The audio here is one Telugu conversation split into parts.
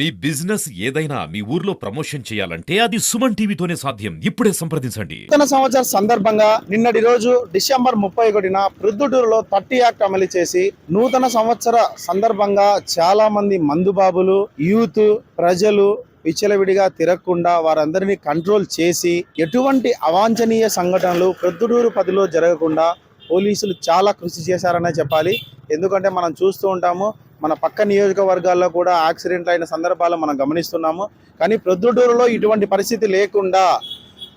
మీ బిజినెస్ ఏదైనా మీ ఊర్లో ప్రమోషన్ చేయాలంటే అది సుమన్ టీవీతోనే సాధ్యం. ఇప్పుడే సంప్రదించండి. నూతన సంవత్సర సందర్భంగా నిన్నటి రోజు డిసెంబర్ 31న ప్రొద్దుటూరులో 30 యాక్ట్ అమలు చేసి నూతన సంవత్సర సందర్భంగా చాలా మంది మందుబాబులు, యూత్, ప్రజలు విచ్చలవిడిగా తిరగకుండా వారందరినీ కంట్రోల్ చేసి ఎటువంటి అవాంఛనీయ సంఘటనలు ప్రొద్దుటూరు 10లో జరగకుండా పోలీసులు చాలా కృషి చేశారనే చెప్పాలి. ఎందుకంటే మనం చూస్తూ ఉంటాము, మన పక్క నియోజకవర్గాల్లో కూడా యాక్సిడెంట్లు అయిన సందర్భాలు మనం గమనిస్తున్నాము. కానీ ప్రొద్దుటూరులో ఇటువంటి పరిస్థితి లేకుండా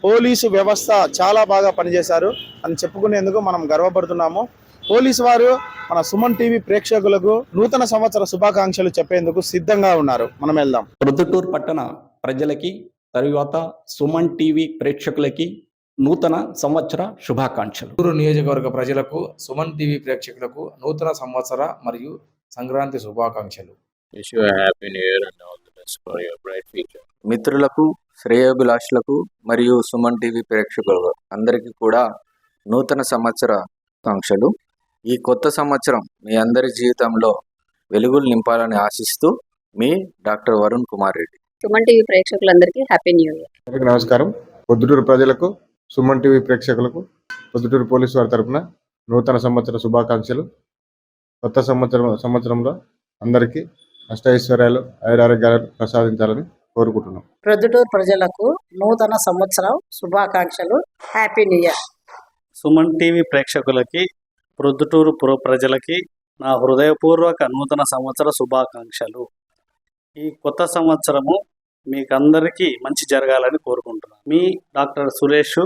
పోలీసు వ్యవస్థ చాలా బాగా పనిచేశారు అని చెప్పుకునేందుకు మనం గర్వపడుతున్నాము. పోలీసు వారు మన సుమన్ టీవీ ప్రేక్షకులకు నూతన సంవత్సర శుభాకాంక్షలు చెప్పేందుకు సిద్ధంగా ఉన్నారు. మనం వెళ్దాం. ప్రొద్దుటూరు పట్టణ ప్రజలకి తరువాత సుమన్ టీవీ ప్రేక్షకులకి నూతన సంవత్సర శుభాకాంక్షలు. చిత్తూరు నియోజకవర్గ ప్రజలకు, సుమన్ టీవీ ప్రేక్షకులకు నూతన సంవత్సర మరియు సంక్రాంతి శుభాకాంక్షలు. Wish you a happy new year and all the best for your bright future. మిత్రులకు, శ్రేయోభిలాషులకు మరియు సుమన్ టీవీ ప్రేక్షకులకు అందరికీ కూడా నూతన సంవత్సర ఆకాంక్షలు. ఈ కొత్త సంవత్సరం మీ అందరి జీవితంలో వెలుగులు నింపాలని ఆశిస్తూ మీ డాక్టర్ వరుణ్ కుమార్ రెడ్డి. సుమన్ టీవీ ప్రేక్షకులందరికీ హ్యాపీ న్యూ ఇయర్. అందరికీ నమస్కారం. పొద్దుటూరు ప్రజలకు, సుమన్ టీవీ ప్రేక్షకులకు పొద్దుటూరు పోలీసు వారి తరపున నూతన సంవత్సర శుభాకాంక్షలు. కొత్త సంవత్సరంలో అందరికీ అష్టైశ్వర్యాలు, ఆయురారోగ్యాలు ప్రసాదించాలని కోరుకుంటున్నాం. ప్రొద్దుటూరు ప్రజలకు నూతన సంవత్సరం శుభాకాంక్షలు. Happy new year. Suman TV ప్రేక్షకులకి, ప్రొద్దుటూరు ప్రజలకి నా హృదయపూర్వక నూతన సంవత్సర శుభాకాంక్షలు. ఈ కొత్త సంవత్సరము మీకందరికీ మంచి జరగాలని కోరుకుంటున్నాను. మీ డాక్టర్ సురేష్,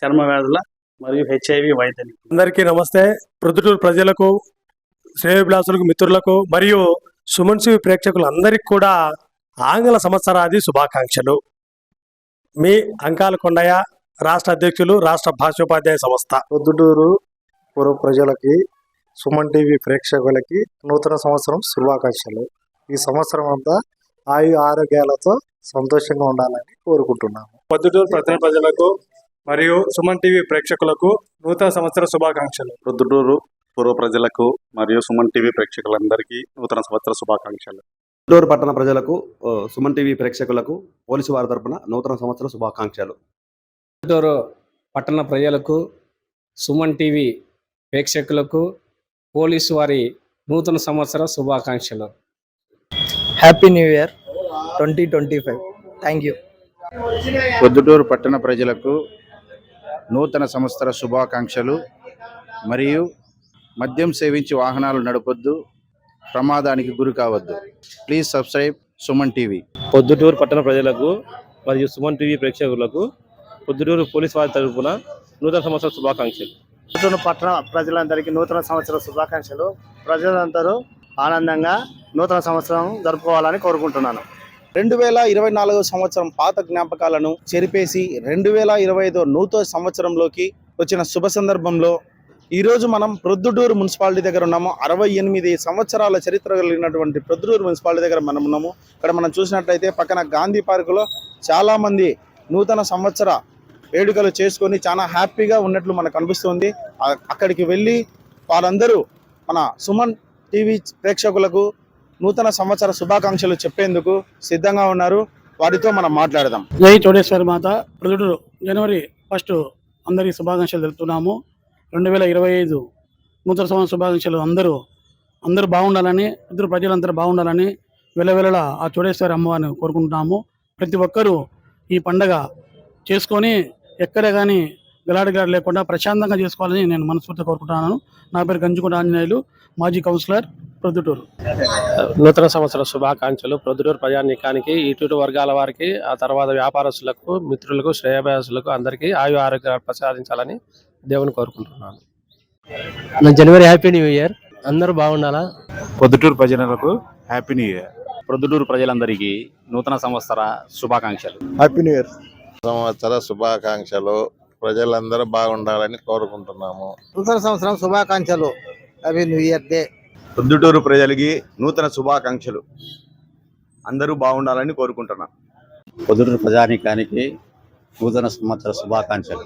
చర్మ వ్యాధుల మరియు HIV వైద్యుని. అందరికీ నమస్తే. ప్రొద్దుటూరు ప్రజలకు, శ్రేయోభిలాషులకు, మిత్రులకు మరియు సుమన్ టీవీ ప్రేక్షకులందరికీ కూడా ఆంగ్ల సంవత్సరాది శుభాకాంక్షలు. మీ అంకాల కొండయ్య, రాష్ట్ర అధ్యక్షులు, రాష్ట్ర భాషోపాధ్యాయ సంస్థ. ప్రొద్దుటూరు పూర్వ ప్రజలకి, సుమన్ టీవీ ప్రేక్షకులకి నూతన సంవత్సరం శుభాకాంక్షలు. ఈ సంవత్సరం అంతా ఆరోగ్యాలతో సంతోషంగా ఉండాలని కోరుకుంటున్నాము. ప్రొద్దుటూరు ప్రజలకు మరియు సుమన్ టీవీ ప్రేక్షకులకు నూతన సంవత్సర శుభాకాంక్షలు. ప్రొద్దుటూరు పూర్వ ప్రజలకు మరియు సుమన్ టీవీ ప్రేక్షకులందరికీ నూతన సంవత్సర శుభాకాంక్షలు. ప్రొద్దుటూరు పట్టణ ప్రజలకు, సుమన్ టీవీ ప్రేక్షకులకు పోలీసు వారి తరపున నూతన సంవత్సర శుభాకాంక్షలు. ప్రొద్దుటూరు పట్టణ ప్రజలకు, సుమన్ టీవీ ప్రేక్షకులకు పోలీసు వారి నూతన సంవత్సర శుభాకాంక్షలు. Happy new year 2025. Thank you. Proddatur పట్టణ ప్రజలకు నూతన సంవత్సర శుభాకాంక్షలు. మరియు మద్యం సేవించి వాహనాలు నడపొద్దు, ప్రమాదానికి గురి కావద్దు. Please subscribe Suman TV. Proddatur పట్టణ ప్రజలకు మరియు సుమన్ టీవీ ప్రేక్షకులకు ప్రొద్దుటూరు పోలీస్ వారి తరఫున నూతన సంవత్సర శుభాకాంక్షలు. ప్రొద్దుటూరు పట్టణ ప్రజలందరికీ నూతన సంవత్సర శుభాకాంక్షలు. ప్రజలందరూ ఆనందంగా నూతన సంవత్సరం జరుపుకోవాలని కోరుకుంటున్నాను. 2024 సంవత్సరం పాత జ్ఞాపకాలను చెరిపేసి 2025 నూతన సంవత్సరంలోకి వచ్చిన శుభ సందర్భంలో ఈరోజు మనం ప్రొద్దుటూరు మున్సిపాలిటీ దగ్గర ఉన్నాము. 68 సంవత్సరాల చరిత్ర కలిగినటువంటి ప్రొద్దుటూరు మున్సిపాలిటీ దగ్గర మనం ఉన్నాము. ఇక్కడ మనం చూసినట్లయితే పక్కన గాంధీ పార్కులో చాలామంది నూతన సంవత్సర వేడుకలు చేసుకొని చాలా హ్యాపీగా ఉన్నట్లు మనకు అనిపిస్తుంది. అక్కడికి వెళ్ళి వారందరూ మన సుమన్ టీవీ ప్రేక్షకులకు నూతన సంవత్సర శుభాకాంక్షలు చెప్పేందుకు సిద్ధంగా ఉన్నారు. వారితో మనం మాట్లాడదాం. జై చోడేశ్వరి మాత. ప్రొద్దుటూరు జనవరి 1 అందరికీ శుభాకాంక్షలు తెలుపుతున్నాము. 2025 నూతన సంవత్సర శుభాకాంక్షలు. అందరూ బాగుండాలని, ఇద్దరు ప్రజలందరూ బాగుండాలని వెలవెలలా ఆ చోడేశ్వరి అమ్మవారిని కోరుకుంటున్నాము. ప్రతి ఒక్కరూ ఈ పండగ చేసుకొని ఎక్కడ కానీ గలాడిగాడు లేకుండా ప్రశాంతంగా చేసుకోవాలని నేను మనస్ఫూర్తిగా కోరుకుంటున్నాను. నా పేరు గంజుకుంట ఆంజనేయులు, మాజీ కౌన్సిలర్, ప్రొద్దుటూరు. నూతన సంవత్సర శుభాకాంక్షలు ప్రొద్దుటూరు ప్రజానీకానికి, ఇటు వర్గాల వారికి, ఆ తర్వాత వ్యాపారస్తులకు, మిత్రులకు, శ్రేయోభిలాషులకు అందరికీ ఆరోగ్యాలు ప్రసాదించాలని దేవుని కోరుకుంటున్నాను. జనవరి హ్యాపీ న్యూ ఇయర్. అందరూ బాగుండాలా. ప్రొద్దుటూరు ప్రజలకు హ్యాపీ న్యూ ఇయర్. ప్రొద్దుటూరు ప్రజలందరికీ నూతన సంవత్సర శుభాకాంక్షలు. Happy new year. సంవత్సర శుభాకాంక్షలు. ప్రజలందరూ బాగుండాలని కోరుకుంటున్నాము. నూతన సంవత్సరం శుభాకాంక్షలు. Happy new year day. Proddatur ప్రజలకి నూతన శుభాకాంక్షలు. అందరూ బాగుండాలని కోరుకుంటున్నాం. ప్రొద్దుటూరు ప్రజానీకానికి నూతన సంవత్సర శుభాకాంక్షలు.